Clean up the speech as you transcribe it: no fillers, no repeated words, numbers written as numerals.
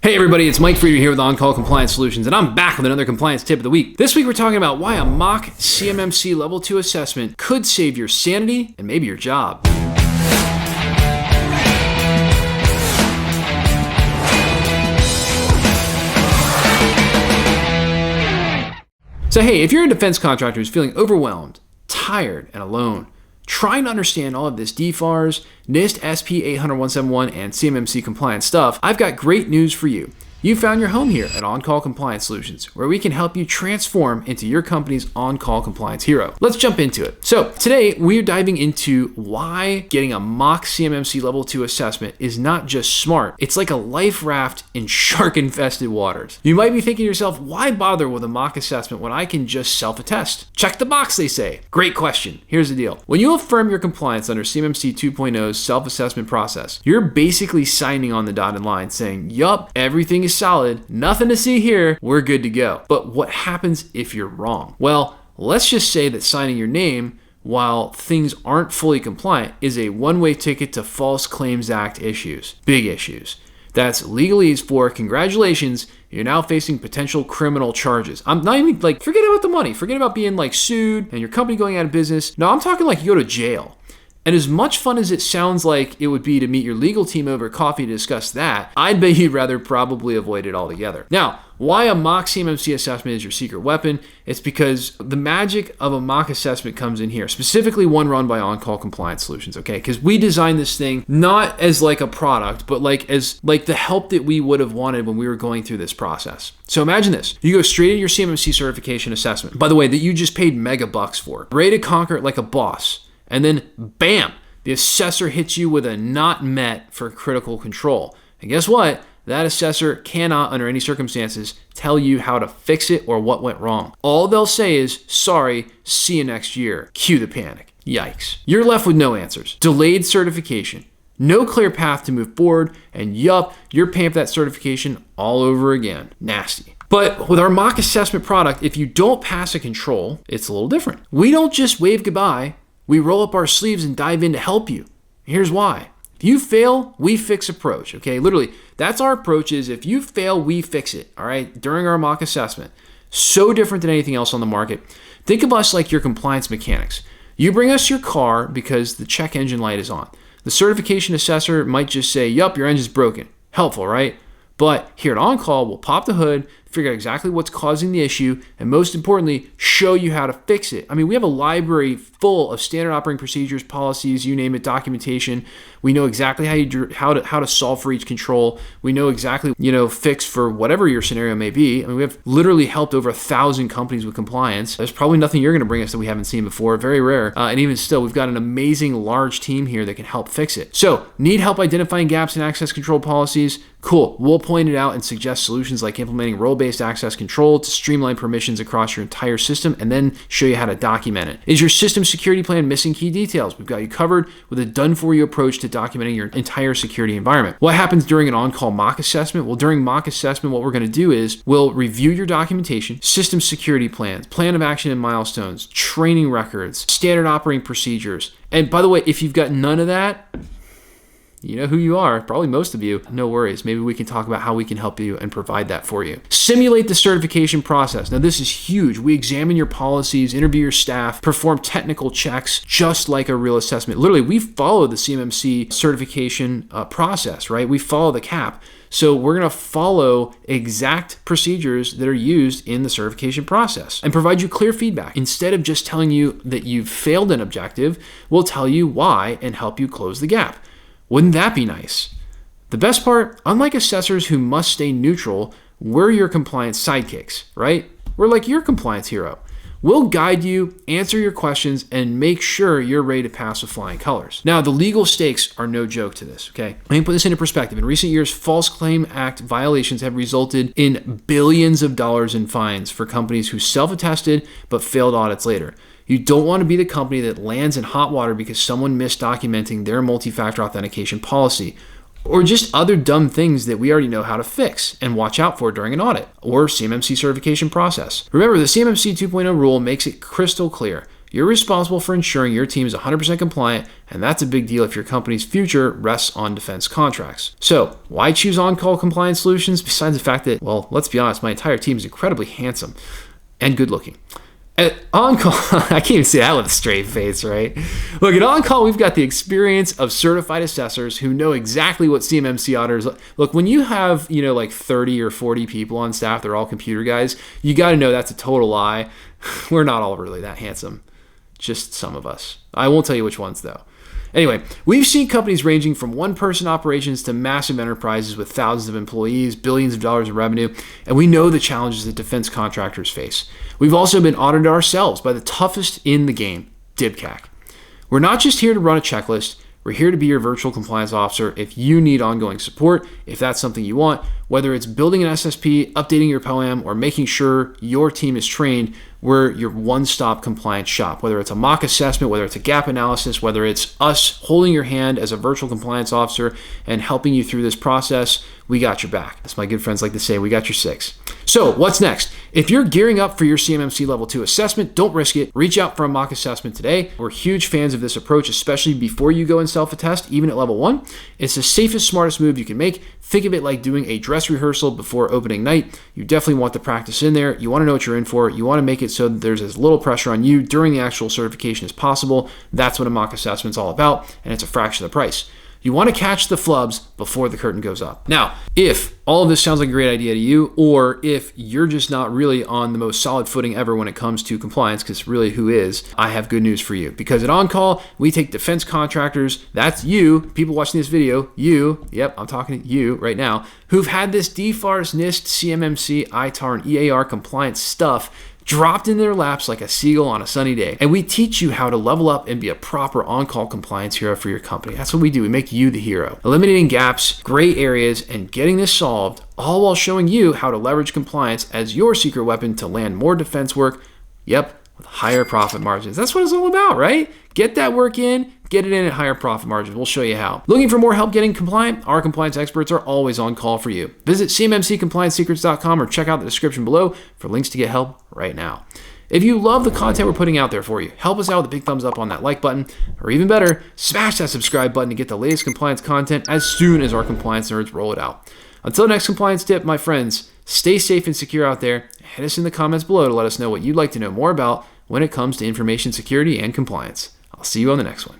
Hey everybody, it's Mike Frieder here with On-Call Compliance Solutions, and I'm back with another compliance tip of the week. This week we're talking about why a mock CMMC Level 2 assessment could save your sanity and maybe your job. So hey, if you're a defense contractor who's feeling overwhelmed, tired, and alone, trying to understand all of this DFARS, NIST, SP 800-171, and CMMC compliance stuff, I've got great news for you. You found your home here at On-Call Compliance Solutions, where we can help you transform into your company's on-call compliance hero. Let's jump into it. So today we're diving into why getting a mock CMMC Level 2 assessment is not just smart, it's like a life raft in shark-infested waters. You might be thinking to yourself, why bother with a mock assessment when I can just self-attest? Check the box, they say. Great question. Here's the deal. When you affirm your compliance under CMMC 2.0's self-assessment process, you're basically signing on the dotted line saying, yup, everything is solid, nothing to see here, we're good to go. But what happens if you're wrong? Well, let's just say that signing your name while things aren't fully compliant is a one-way ticket to False Claims Act issues. Big issues. That's legalese for congratulations, you're now facing potential criminal charges. I'm not even forget about the money, forget about being sued and your company going out of business. No, I'm talking you go to jail. And as much fun as it sounds like it would be to meet your legal team over coffee to discuss that, I'd bet you'd rather probably avoid it altogether. Now, why a mock CMMC assessment is your secret weapon? It's because the magic of a mock assessment comes in here, specifically one run by On-Call Compliance Solutions, okay? Because we designed this thing not as a product, but as the help that we would have wanted when we were going through this process. So imagine this. You go straight into your CMMC certification assessment, by the way, that you just paid mega bucks for, ready to conquer it like a boss. And then, bam, the assessor hits you with a not met for critical control. And guess what? That assessor cannot, under any circumstances, tell you how to fix it or what went wrong. All they'll say is, sorry, see you next year. Cue the panic. Yikes. You're left with no answers. Delayed certification. No clear path to move forward. And yup, you're paying for that certification all over again. Nasty. But with our mock assessment product, if you don't pass a control, it's a little different. We don't just wave goodbye. We roll up our sleeves and dive in to help you. Here's why. If you fail, we fix approach, okay? Literally, that's our approach is if you fail, we fix it, all right? During our mock assessment. So different than anything else on the market. Think of us like your compliance mechanics. You bring us your car because the check engine light is on. The certification assessor might just say, yup, your engine's broken. Helpful, right? But here at On-Call, we'll pop the hood, figure out exactly what's causing the issue, and most importantly, show you how to fix it. I mean, we have a library full of standard operating procedures, policies, you name it, documentation. We know exactly how to solve for each control. We know exactly, fix for whatever your scenario may be. I mean, we have literally helped over 1,000 companies with compliance. There's probably nothing you're going to bring us that we haven't seen before. Very rare. And even still, we've got an amazing large team here that can help fix it. So, need help identifying gaps in access control policies? Cool. We'll point it out and suggest solutions like implementing role-based access control to streamline permissions across your entire system and then show you how to document it. Is your system security plan missing key details? We've got you covered with a done-for-you approach to documenting your entire security environment. What happens during an on-call mock assessment? Well, during mock assessment, what we're going to do is we'll review your documentation, system security plans, plan of action and milestones, training records, standard operating procedures. And by the way, if you've got none of that, you know who you are, probably most of you. No worries. Maybe we can talk about how we can help you and provide that for you. Simulate the certification process. Now, this is huge. We examine your policies, interview your staff, perform technical checks, just like a real assessment. Literally, we follow the CMMC certification process, right? We follow the CAP. So we're going to follow exact procedures that are used in the certification process and provide you clear feedback. Instead of just telling you that you've failed an objective, we'll tell you why and help you close the gap. Wouldn't that be nice? The best part, unlike assessors who must stay neutral, we're your compliance sidekicks, right? We're like your compliance hero. We'll guide you, answer your questions, and make sure you're ready to pass with flying colors. Now, the legal stakes are no joke to this, okay? Let me put this into perspective. In recent years, False Claim Act violations have resulted in billions of dollars in fines for companies who self-attested but failed audits later. You don't want to be the company that lands in hot water because someone missed documenting their multi-factor authentication policy, or just other dumb things that we already know how to fix and watch out for during an audit or CMMC certification process. Remember, the CMMC 2.0 rule makes it crystal clear. You're responsible for ensuring your team is 100% compliant, and that's a big deal if your company's future rests on defense contracts. So, why choose on-call compliance solutions besides the fact that, well, let's be honest, my entire team is incredibly handsome and good-looking. At On-Call, I can't even say that with a straight face, right? Look, at On-Call, we've got the experience of certified assessors who know exactly what CMMC auditors. Look, when you have, like 30 or 40 people on staff, they're all computer guys, you got to know that's a total lie. We're not all really that handsome. Just some of us. I won't tell you which ones, though. Anyway, we've seen companies ranging from one-person operations to massive enterprises with thousands of employees, billions of dollars in revenue, and we know the challenges that defense contractors face. We've also been audited ourselves by the toughest in the game, DIBCAC. We're not just here to run a checklist. We're here to be your virtual compliance officer if you need ongoing support, if that's something you want, whether it's building an SSP, updating your POAM, or making sure your team is trained. We're your one-stop compliance shop. Whether it's a mock assessment, whether it's a gap analysis, whether it's us holding your hand as a virtual compliance officer and helping you through this process, we got your back. As my good friends like to say, we got your six. So what's next? If you're gearing up for your CMMC Level 2 assessment, don't risk it. Reach out for a mock assessment today. We're huge fans of this approach, especially before you go and self-attest, even at Level 1. It's the safest, smartest move you can make. Think of it like doing a dress rehearsal before opening night. You definitely want the practice in there. You want to know what you're in for. You want to make it so that there's as little pressure on you during the actual certification as possible. That's what a mock assessment's all about, and it's a fraction of the price. You want to catch the flubs before the curtain goes up. Now, if all of this sounds like a great idea to you, or if you're just not really on the most solid footing ever when it comes to compliance, because really who is, I have good news for you. Because at On-Call, we take defense contractors, that's you, people watching this video, you, yep, I'm talking to you right now, who've had this DFARS NIST, CMMC, ITAR, and EAR compliance stuff dropped in their laps like a seagull on a sunny day. And we teach you how to level up and be a proper on-call compliance hero for your company. That's what we do. We make you the hero. Eliminating gaps, gray areas, and getting this solved, all while showing you how to leverage compliance as your secret weapon to land more defense work, yep, with higher profit margins. That's what it's all about, right? Get that work in, get it in at higher profit margins. We'll show you how. Looking for more help getting compliant? Our compliance experts are always on call for you. Visit cmmccompliancesecrets.com or check out the description below for links to get help right now. If you love the content we're putting out there for you, help us out with a big thumbs up on that like button, or even better, smash that subscribe button to get the latest compliance content as soon as our compliance nerds roll it out. Until next compliance tip, my friends, stay safe and secure out there. Hit us in the comments below to let us know what you'd like to know more about when it comes to information security and compliance. I'll see you on the next one.